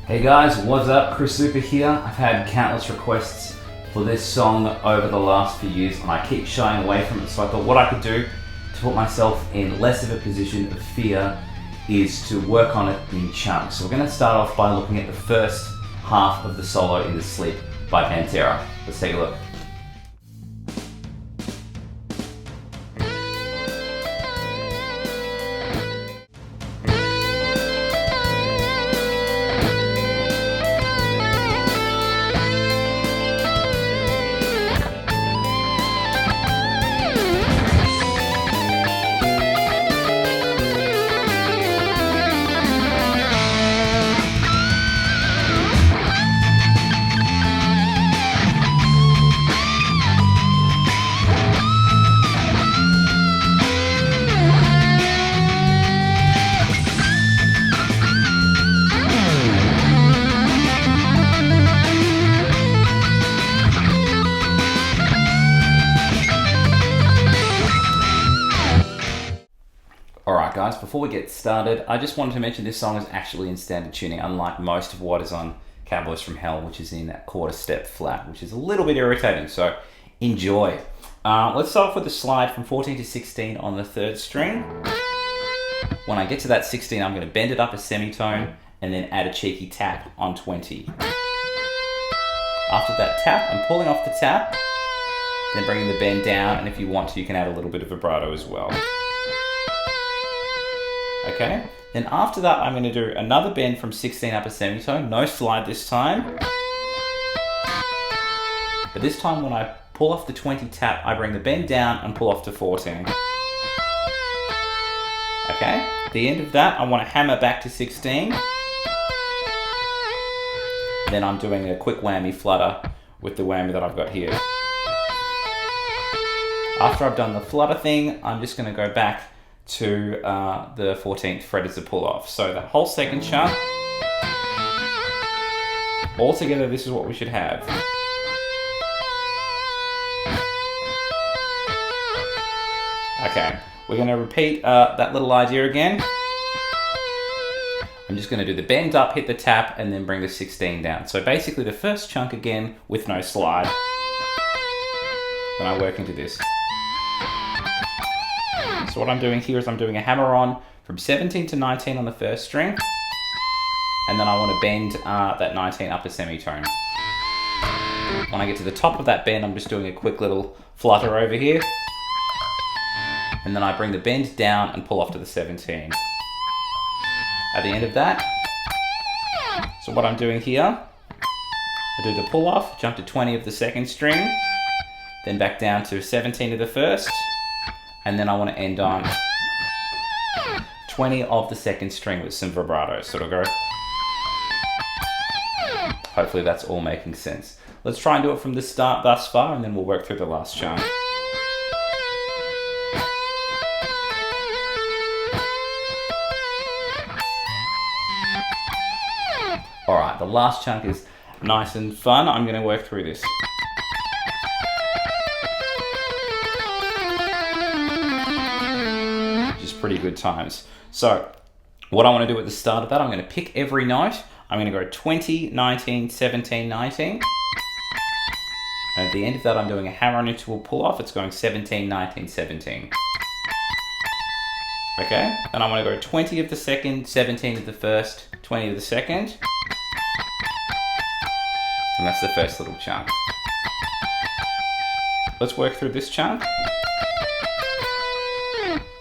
Hey guys, what's up? Chris Zoupa here. I've had countless requests for this song over the last few years and I keep shying away from it, so I thought what I could do to put myself in less of a position of fear is to work on it in chunks. So we're going to start off by looking at the first half of the solo in the Sleep by Pantera. Let's take a look. Alright guys, before we get started, I just wanted to mention this song is actually in standard tuning, unlike most of what is on Cowboys from Hell, which is in that quarter step flat, which is a little bit irritating, so enjoy. Let's start off with the slide from 14 to 16 on the 3rd string. When I get to that 16, I'm going to bend it up a semitone and then add a cheeky tap on 20. After that tap, I'm pulling off the tap, then bringing the bend down, and if you want to, you can add a little bit of vibrato as well. Okay, then after that I'm going to do another bend from 16 up a semitone, no slide this time. But this time when I pull off the 20 tap, I bring the bend down and pull off to 14. Okay, at the end of that I want to hammer back to 16. Then I'm doing a quick whammy flutter with the whammy that I've got here. After I've done the flutter thing, I'm just going to go back to the 14th fret as a pull off. So that whole second chunk, all together this is what we should have. Okay, we're going to repeat that little idea again. I'm just going to do the bend up, hit the tap, and then bring the 16 down. So basically the first chunk again with no slide. Then I work into this. So what I'm doing here is I'm doing a hammer on from 17 to 19 on the 1st string, and then I want to bend that 19 up a semitone. When I get to the top of that bend, I'm just doing a quick little flutter over here, and then I bring the bend down and pull off to the 17. At the end of that, so what I'm doing here, I do the pull off, jump to 20 of the 2nd string, then back down to 17 of the 1st, and then I want to end on 20 of the 2nd string with some vibrato. So it'll go. Hopefully that's all making sense. Let's try and do it from the start thus far, and then we'll work through the last chunk. Alright, the last chunk is nice and fun. I'm going to work through this. Pretty good times. So what I want to do at the start of that, I'm going to pick every note. I'm going to go 20, 19, 17, 19. And at the end of that, I'm doing a hammer on into a pull off. It's going 17, 19, 17. Okay, then I want to go 20 of the 2nd, 17 of the 1st, 20 of the 2nd. And that's the first little chunk. Let's work through this chunk.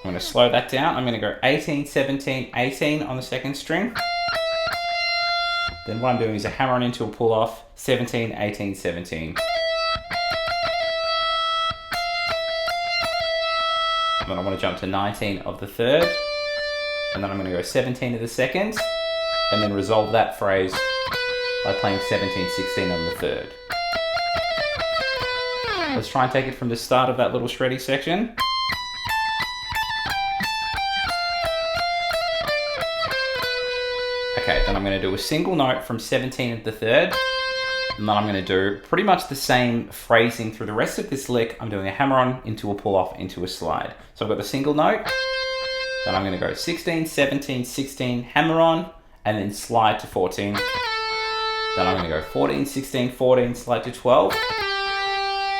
I'm going to slow that down. I'm going to go 18, 17, 18 on the 2nd string. Then what I'm doing is a hammer on into a pull off, 17, 18, 17. And then I want to jump to 19 of the 3rd. And then I'm going to go 17 of the 2nd. And then resolve that phrase by playing 17, 16 on the 3rd. Let's try and take it from the start of that little shreddy section. Okay, then I'm going to do a single note from 17 of the 3rd, and then I'm going to do pretty much the same phrasing through the rest of this lick. I'm doing a hammer on into a pull off into a slide. So I've got the single note, then I'm going to go 16, 17, 16, hammer on, and then slide to 14. Then I'm going to go 14, 16, 14, slide to 12.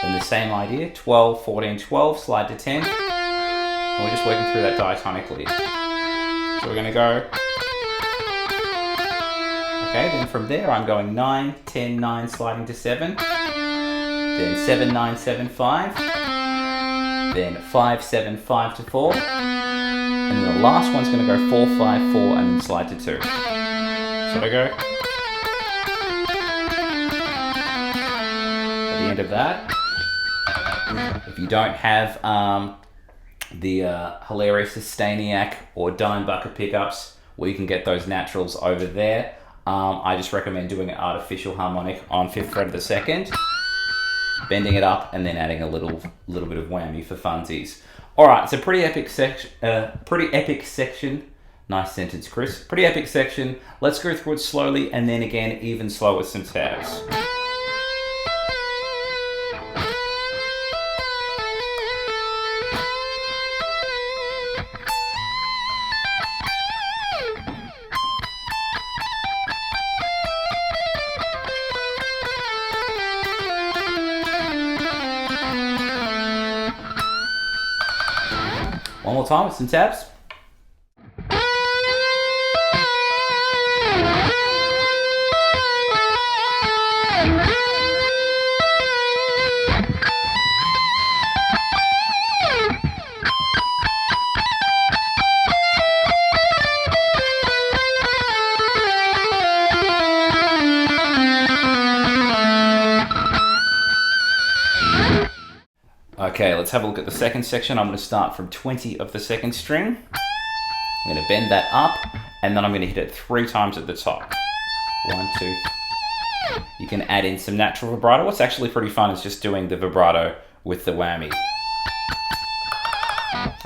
Then the same idea, 12, 14, 12, slide to 10. And we're just working through that diatonically. So we're going to go. Okay, then from there I'm going 9, 10, 9, sliding to 7. Then 7, 9, 7, 5. Then 5, 7, 5 to 4. And then the last one's going to go 4, 5, 4, and then slide to 2. So I go. At the end of that, if you don't have the hilarious Sustainiac or Dime Bucket pickups, well, you can get those naturals over there. I just recommend doing an artificial harmonic on 5th fret of the 2nd, bending it up, and then adding a little bit of whammy for funsies. All right, it's a pretty epic section. Nice sentence, Chris. Pretty epic section. Let's go through it slowly, and then again, even slower with some tabs. One more time with some tabs. Okay, let's have a look at the second section. I'm going to start from 20 of the 2nd string. I'm going to bend that up, and then I'm going to hit it 3 times at the top. 1, 2. You can add in some natural vibrato. What's actually pretty fun is just doing the vibrato with the whammy.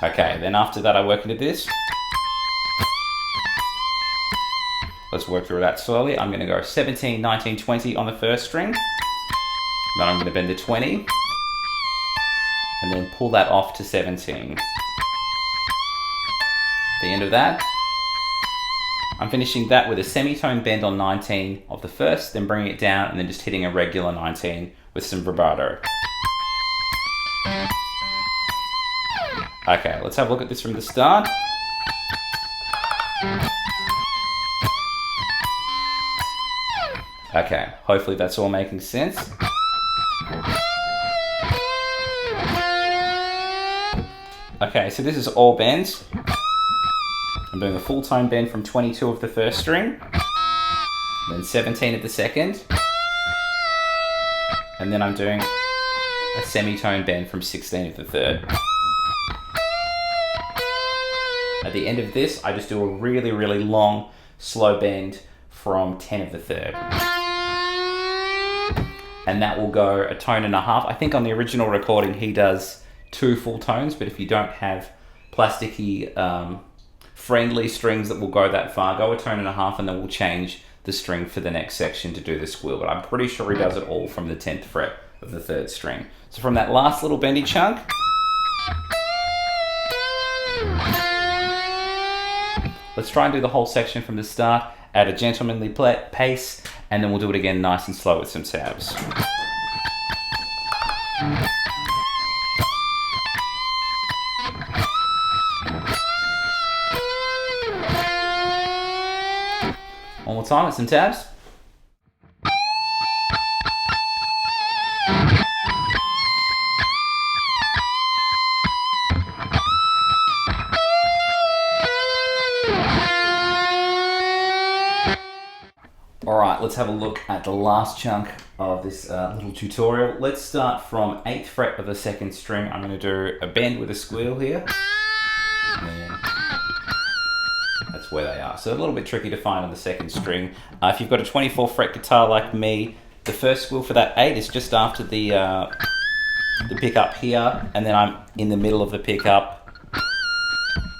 Okay, then after that I work into this. Let's work through that slowly. I'm going to go 17, 19, 20 on the 1st string. Then I'm going to bend to 20. And then pull that off to 17. At the end of that, I'm finishing that with a semitone bend on 19 of the 1st, then bringing it down, and then just hitting a regular 19 with some vibrato. Okay, let's have a look at this from the start. Okay, hopefully that's all making sense. Okay, so this is all bends. I'm doing a full tone bend from 22 of the 1st string, then 17 of the 2nd, and then I'm doing a semitone bend from 16 of the 3rd. At the end of this, I just do a really, really long, slow bend from 10 of the 3rd. And that will go a tone and a half. I think on the original recording, he does 2 full tones, but if you don't have plasticky friendly strings that will go that far, go a tone and a half, and then we'll change the string for the next section to do the squeal. But I'm pretty sure he does it all from the 10th fret of the 3rd string. So from that last little bendy chunk, let's try and do the whole section from the start at a gentlemanly pace, and then we'll do it again nice and slow with some tabs. One more time with some tabs. Alright, let's have a look at the last chunk of this little tutorial. Let's start from 8th fret of the 2nd string. I'm going to do a bend with a squeal here. And that's where they are. So a little bit tricky to find on the 2nd string. If you've got a 24 fret guitar like me, the first squeal for that 8 is just after the pickup here, and then I'm in the middle of the pickup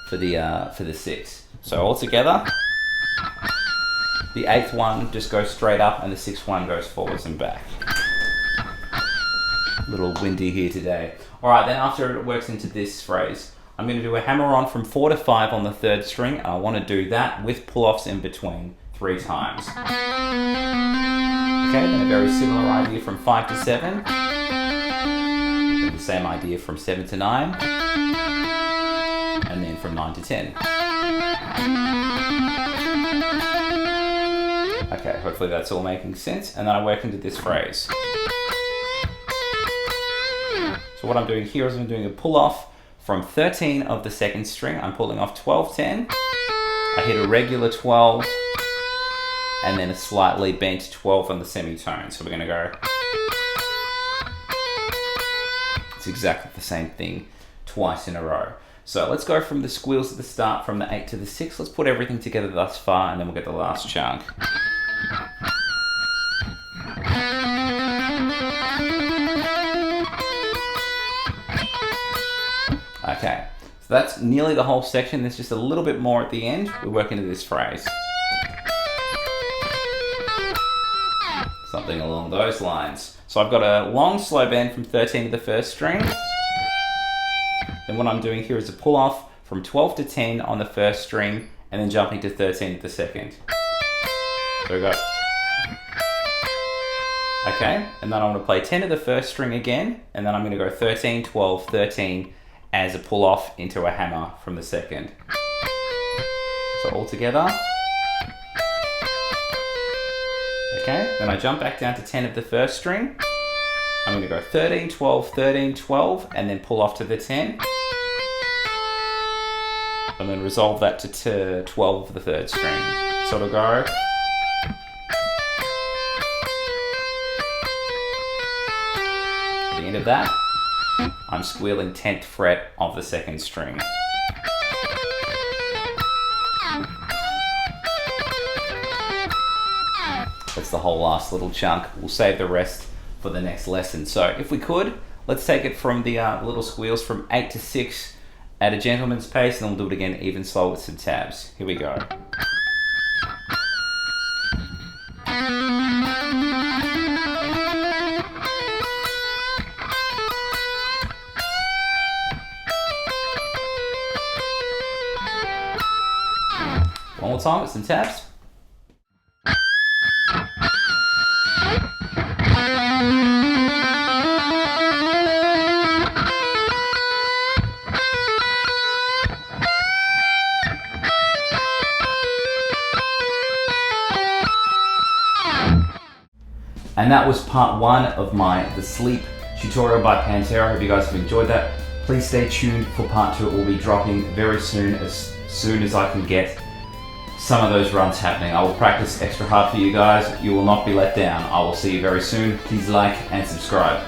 for the 6. So all together, the 8th one just goes straight up, and the 6th one goes forwards and back. A little windy here today. All right, then after it works into this phrase, I'm going to do a hammer-on from 4 to 5 on the 3rd string, and I want to do that with pull-offs in between 3 times. Okay, then a very similar idea from 5 to 7. Then the same idea from 7 to 9. And then from 9 to 10. Okay, hopefully that's all making sense. And then I work into this phrase. So what I'm doing here is I'm doing a pull off from 13 of the second string. I'm pulling off 12, 10. I hit a regular 12. And then a slightly bent 12 on the semitone. So we're going to go. It's exactly the same thing twice in a row. So let's go from the squeals at the start, from the 8 to the 6. Let's put everything together thus far, and then we'll get the last chunk. Okay, so that's nearly the whole section. There's just a little bit more at the end. We work into this phrase. Something along those lines. So I've got a long slow bend from 13 to the first string. Then what I'm doing here is a pull off from 12 to 10 on the first string, and then jumping to 13 to the second. So we go. Okay, and then I'm going to play 10 to the first string again, and then I'm going to go 13, 12, 13 as a pull off into a hammer from the second. So all together. Okay, then I jump back down to 10 of the first string. I'm going to go 13, 12, 13, 12, and then pull off to the 10. And then resolve that to 12 of the third string. So it'll go. At the end of that, I'm squealing 10th fret of the second string. That's the whole last little chunk. We'll save the rest for the next lesson. So if we could, let's take it from the little squeals from 8 to 6 at a gentleman's pace, and then we'll do it again even slow with some tabs. Here we go. One more time with some tabs. And that was part 1 of the sleep tutorial by Pantera. I hope you guys have enjoyed that. Please stay tuned for part 2. It will be dropping very soon as I can get some of those runs happening. I will practice extra hard for you guys. You will not be let down. I will see you very soon. Please like and subscribe.